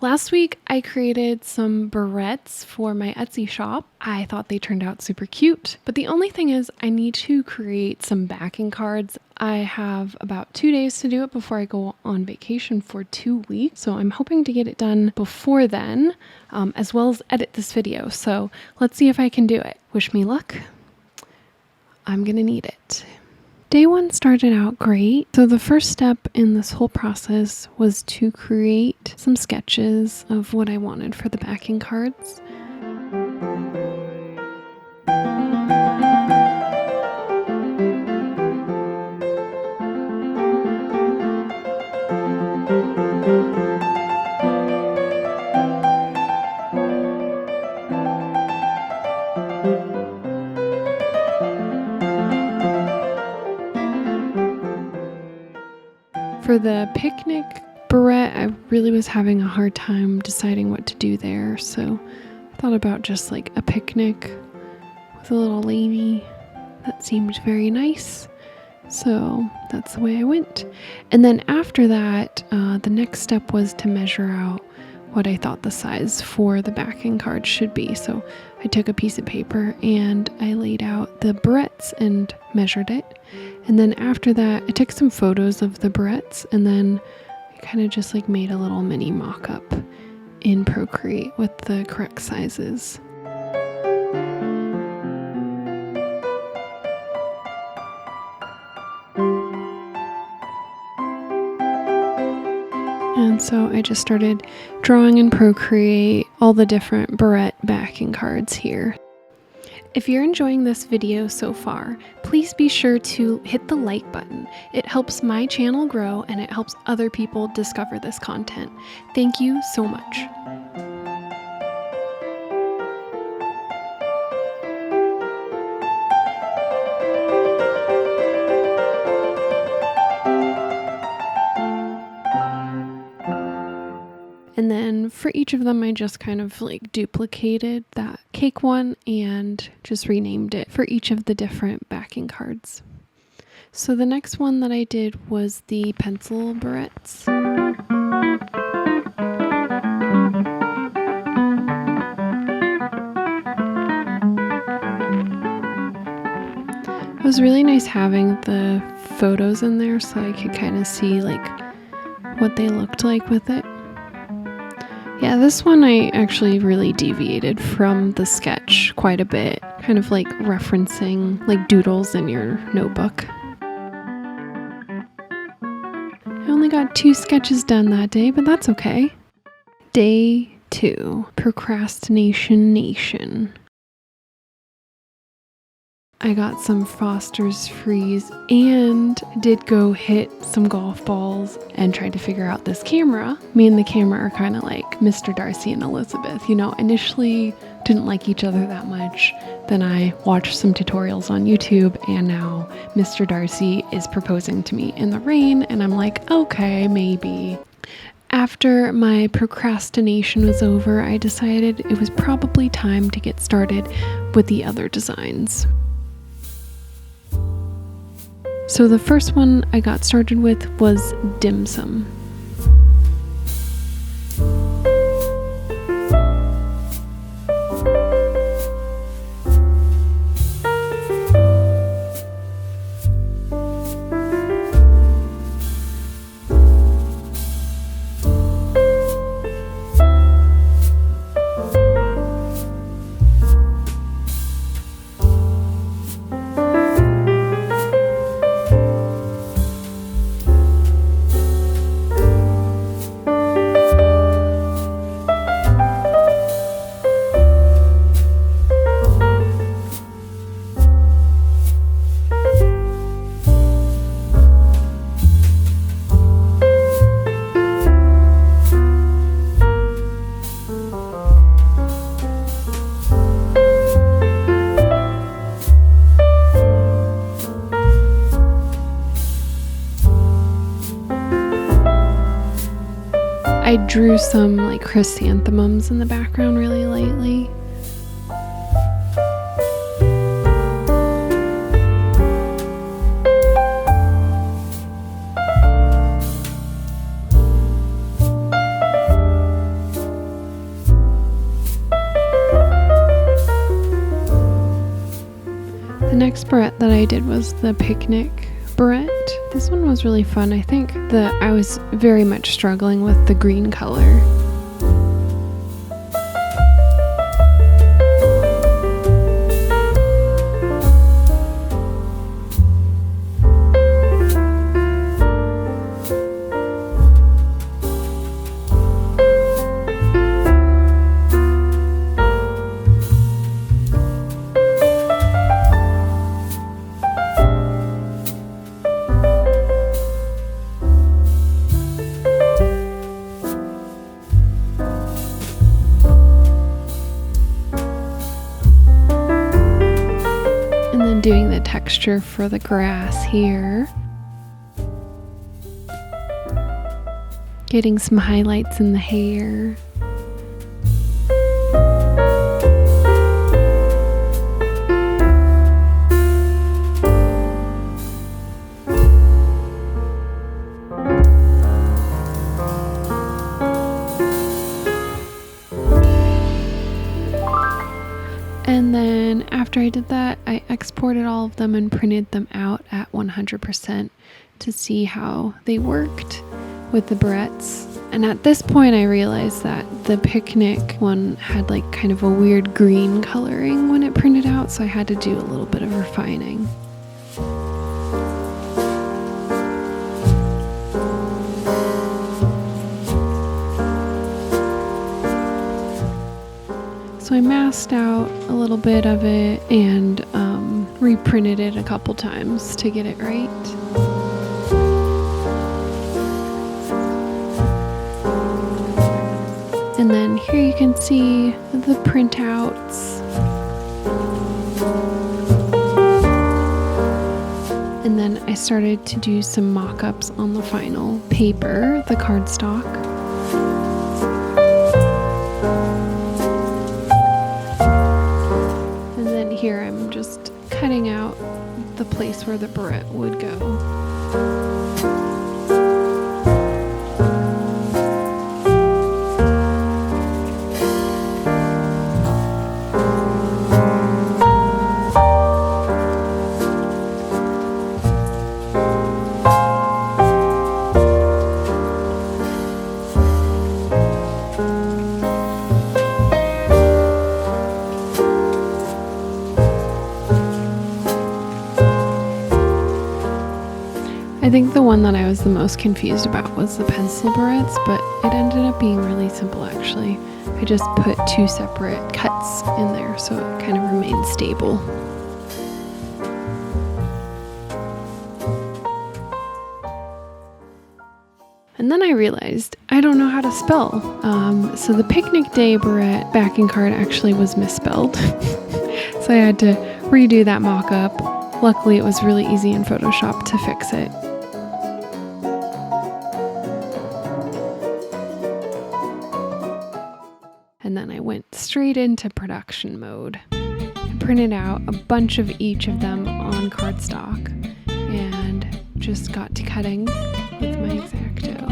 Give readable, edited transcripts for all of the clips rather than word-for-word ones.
Last week I created some barrettes for my Etsy shop. I thought they turned out super cute, but the only thing is I need to create some backing cards. I have about 2 days to do it before I go on vacation for 2 weeks, so I'm hoping to get it done before then, as well as edit this video. So let's see if I can do it. Wish me luck. I'm gonna need it. Day one started out great. So the first step in this whole process was to create some sketches of what I wanted for the backing cards. For the picnic barrette, I really was having a hard time deciding what to do there, so I thought about just like a picnic with a little lady. That seemed very nice, so that's the way I went. And then after that, the next step was to measure out what I thought the size for the backing card should be. So I took a piece of paper and I laid out the barrettes and measured it. And then after that, I took some photos of the barrettes and then I kind of just like made a little mini mock-up in Procreate with the correct sizes. And so I just started drawing in Procreate all the different barrette backing cards here. If you're enjoying this video so far, please be sure to hit the like button. It helps my channel grow and it helps other people discover this content. Thank you so much. And then for each of them, I just kind of like duplicated that cake one and just renamed it for each of the different backing cards. So the next one that I did was the pencil barrettes. It was really nice having the photos in there so I could kind of see like what they looked like with it. Yeah, this one I actually really deviated from the sketch quite a bit, kind of like referencing like doodles in your notebook. I only got 2 sketches done that day, but that's okay. Day 2, Procrastination Nation. I got some Foster's Freeze and did go hit some golf balls and tried to figure out this camera. Me and the camera are kind of like Mr. Darcy and Elizabeth. You know, initially didn't like each other that much. Then I watched some tutorials on YouTube and now Mr. Darcy is proposing to me in the rain and I'm like, okay, maybe. After my procrastination was over, I decided it was probably time to get started with the other designs. So the first one I got started with was dim sum. I drew some like chrysanthemums in the background really lightly. next barrette that I did was the picnic barrette. This one was really fun. I think that I was very much struggling with the green color. Doing the texture for the grass here. Getting some highlights in the hair. And then after I did that, I exported all of them and printed them out at 100% to see how they worked with the barrettes. And at this point I realized that the picnic one had like kind of a weird green coloring when it printed out, so I had to do a little bit of refining. So I masked out a little bit of it and reprinted it a couple times to get it right. And then here you can see the printouts. And then I started to do some mock-ups on the final paper, the cardstock. Here I'm just cutting out the place where the barrette would go. I think the one that I was the most confused about was the pencil barrettes, but it ended up being really simple actually. I just put 2 separate cuts in there so it kind of remained stable. And then I realized I don't know how to spell. So the picnic day barrette backing card actually was misspelled. So I had to redo that mock-up. Luckily it was really easy in Photoshop to fix it. And then I went straight into production mode. I printed out a bunch of each of them on cardstock and just got to cutting with my X-Acto.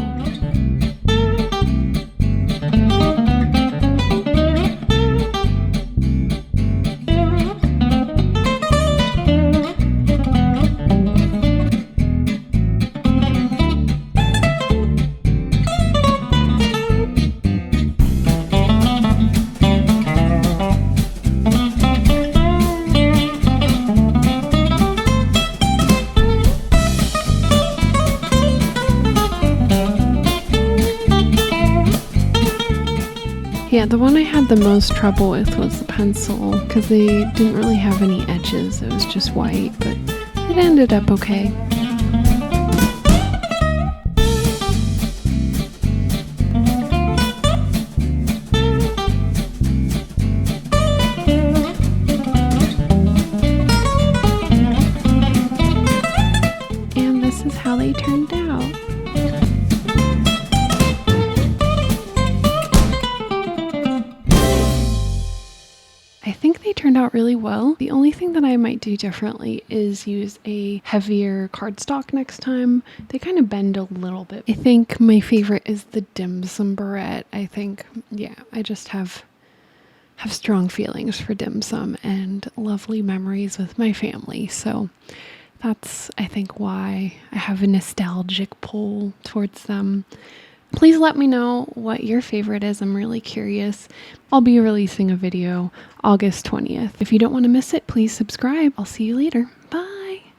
Yeah, the one I had the most trouble with was the pencil because they didn't really have any edges. It was just white, but it ended up okay. And this is how they turned out. I think they turned out really well. The only thing that I might do differently is use a heavier cardstock next time. They kind of bend a little bit. I think my favorite is the dim sum barrette. I think, yeah, I just have have strong feelings for dim sum and lovely memories with my family. So that's, I think, why I have a nostalgic pull towards them. Please let me know what your favorite is. I'm really curious. I'll be releasing a video August 20th. If you don't want to miss it, please subscribe. I'll see you later. Bye.